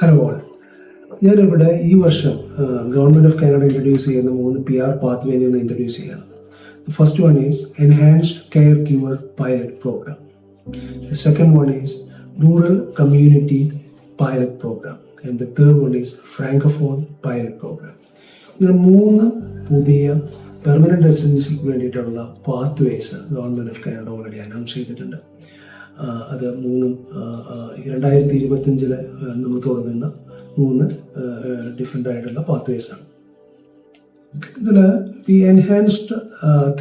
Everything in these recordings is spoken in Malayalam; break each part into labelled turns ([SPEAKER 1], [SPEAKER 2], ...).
[SPEAKER 1] ഹലോ ഓൾ, ഞാനിവിടെ ഈ വർഷം ഗവൺമെൻറ് ഓഫ് കാനഡ ഇൻട്രൊഡ്യൂസ് ചെയ്യുന്ന 3 PR പാത്വേനെ ഒന്ന് ഇൻട്രൊഡ്യൂസ് ചെയ്യണം. The first one is Enhanced Caregiver Pilot Program. The second one is Rural Community Pilot Program. And the third one is Francophone Pilot Program. ഇങ്ങനെ 3 പുതിയ പെർമനന്റ് റെസിഡൻസിക്ക് വേണ്ടിയിട്ടുള്ള pathways government of Canada already announce ചെയ്തിട്ടുണ്ട്. അത് 2025 നമ്മൾ തുടങ്ങുന്ന 3 ഡിഫറെൻ്റ് ആയിട്ടുള്ള പാത്വേസാണ്. ഇതിൽ ഈ enhanced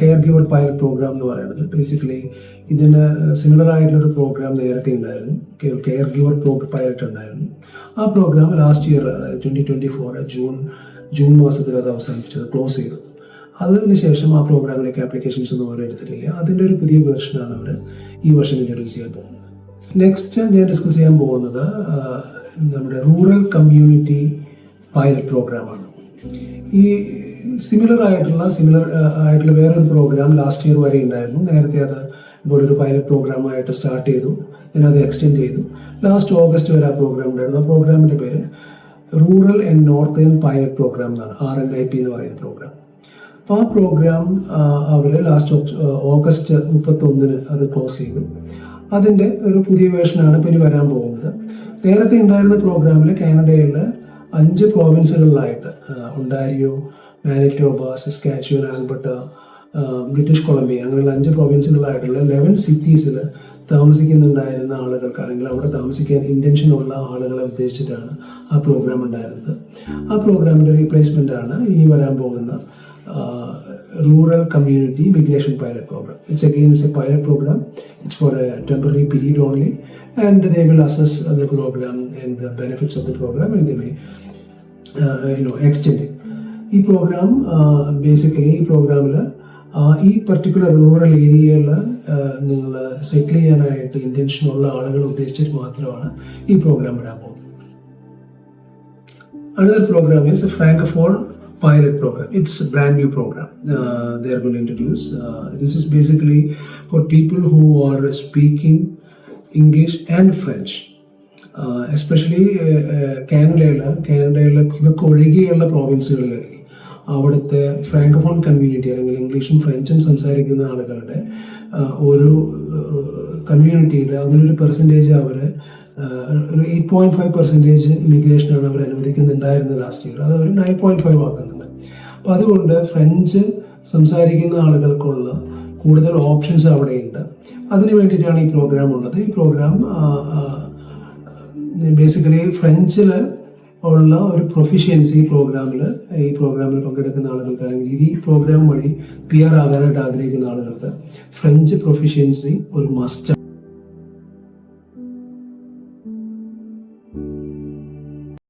[SPEAKER 1] caregiver pilot program എന്ന് പറയുന്നത് ബേസിക്കലി ഇതിന് സിമിലർ ആയിട്ടുള്ളൊരു പ്രോഗ്രാം നേരത്തെ ഉണ്ടായിരുന്നു. കെയർ ഗിവർ പൈലറ്റ് ഉണ്ടായിരുന്നു. ആ പ്രോഗ്രാം ലാസ്റ്റ് ഇയർ 2024 ജൂൺ മാസത്തിൽ അത് അവസാനിപ്പിച്ചത്, ക്ലോസ് ചെയ്തു. അതിനുശേഷം ആ പ്രോഗ്രാമിലേക്ക് ആപ്ലിക്കേഷൻസ് ഒന്നും അവർ എടുത്തിട്ടില്ല. അതിൻ്റെ ഒരു പുതിയ വേർഷനാണ് അവർ ഈ വർഷം ഇൻട്രൊഡ്യൂസ് ചെയ്യാൻ പോകുന്നത്. നെക്സ്റ്റ് ഞാൻ ഡിസ്കസ് ചെയ്യാൻ പോകുന്നത് നമ്മുടെ റൂറൽ കമ്മ്യൂണിറ്റി പൈലറ്റ് പ്രോഗ്രാമാണ്. ഈ സിമിലർ ആയിട്ടുള്ള വേറൊരു പ്രോഗ്രാം ലാസ്റ്റ് ഇയർ വരെ ഉണ്ടായിരുന്നു. നേരത്തെ അത് ഇപ്പോൾ ഒരു പൈലറ്റ് പ്രോഗ്രാമായിട്ട് സ്റ്റാർട്ട് ചെയ്തു, then അത് എക്സ്റ്റെൻഡ് ചെയ്തു. ലാസ്റ്റ് ഓഗസ്റ്റ് വരെ ആ പ്രോഗ്രാം ഉണ്ടായിരുന്നു. ആ പ്രോഗ്രാമിൻ്റെ പേര് rural and northern pilot program എന്നാണ്, RNIP എന്ന് പറയുന്ന പ്രോഗ്രാം. അപ്പോൾ ആ പ്രോഗ്രാം അവർ ലാസ്റ്റ് ഓഗസ്റ്റ് 31 അത് ക്ലോസ് ചെയ്തു. അതിൻ്റെ ഒരു പുതിയ വേർഷനാണ് ഇപ്പോൾ ഇനി വരാൻ പോകുന്നത്. നേരത്തെ ഉണ്ടായിരുന്ന പ്രോഗ്രാമിൽ കാനഡയിലെ 5 പ്രോവിൻസുകളിലായിട്ട് Ontario, Manitoba, Saskatchewan, Alberta, British Columbia അങ്ങനെയുള്ള 5 പ്രോവിൻസുകളായിട്ടുള്ള 11 സിറ്റീസിൽ താമസിക്കുന്നുണ്ടായിരുന്ന ആളുകൾക്ക്, അല്ലെങ്കിൽ അവിടെ താമസിക്കാൻ ഇൻറ്റൻഷൻ ഉള്ള ആളുകളെ ഉദ്ദേശിച്ചിട്ടാണ് ആ പ്രോഗ്രാം ഉണ്ടായിരുന്നത്. ആ പ്രോഗ്രാമിൻ്റെ റീപ്ലേസ്മെൻ്റ് ആണ് ഇനി വരാൻ പോകുന്ന Rural Community Migration Pilot Program. It's a pilot program. It's for a temporary period only, and they will assess the program and the benefits of the program, and they may extend it. ഈ പ്രോഗ്രാം ബേസിക്കലി ഈ പ്രോഗ്രാമിൽ ഈ പർട്ടിക്കുലർ റൂറൽ ഏരിയയിൽ നിങ്ങൾ സെറ്റിൽ ചെയ്യാനായിട്ട് ഇൻറ്റൻഷൻ ഉള്ള ആളുകൾ ഉദ്ദേശിച്ചിട്ട് മാത്രമാണ് ഈ പ്രോഗ്രാം വരാൻ പോകുന്നത്. Another program is a Francophone Pilot Program. It's a brand new program they are going to introduce. This is basically for people who are speaking English and French. Especially കാനഡയിലെ ഒഴികെയുള്ള പ്രോവിൻസുകളിലേക്ക് അവിടുത്തെ ഫ്രാങ്കോഫോൺ കമ്മ്യൂണിറ്റി അല്ലെങ്കിൽ ഇംഗ്ലീഷും ഫ്രഞ്ചും സംസാരിക്കുന്ന ആളുകളുടെ ഒരു കമ്മ്യൂണിറ്റിയിൽ അങ്ങനൊരു പെർസെൻറ്റേജ് അവർ ഒരു 8.5% ഇമിഗ്രേഷനാണ് അവർ അനുവദിക്കുന്നുണ്ടായിരുന്നത് ലാസ്റ്റ് ഇയർ. അത് അവർ 9.5 ആക്കുന്നുണ്ട്. അപ്പോൾ അതുകൊണ്ട് ഫ്രഞ്ച് സംസാരിക്കുന്ന ആളുകൾക്കുള്ള കൂടുതൽ ഓപ്ഷൻസ് അവിടെയുണ്ട്. അതിന് വേണ്ടിയിട്ടാണ് ഈ പ്രോഗ്രാം ഉള്ളത്. ഈ പ്രോഗ്രാം ബേസിക്കലി ഫ്രഞ്ചിൽ ഉള്ള ഒരു പ്രൊഫിഷ്യൻസി ഈ പ്രോഗ്രാമിൽ പങ്കെടുക്കുന്ന ആളുകൾക്ക്, അല്ലെങ്കിൽ ഈ പ്രോഗ്രാം വഴി PR ആകാനായിട്ട് ആഗ്രഹിക്കുന്ന ആളുകൾക്ക് ഫ്രഞ്ച് പ്രൊഫിഷ്യൻസി ഒരു മസ്റ്റ്.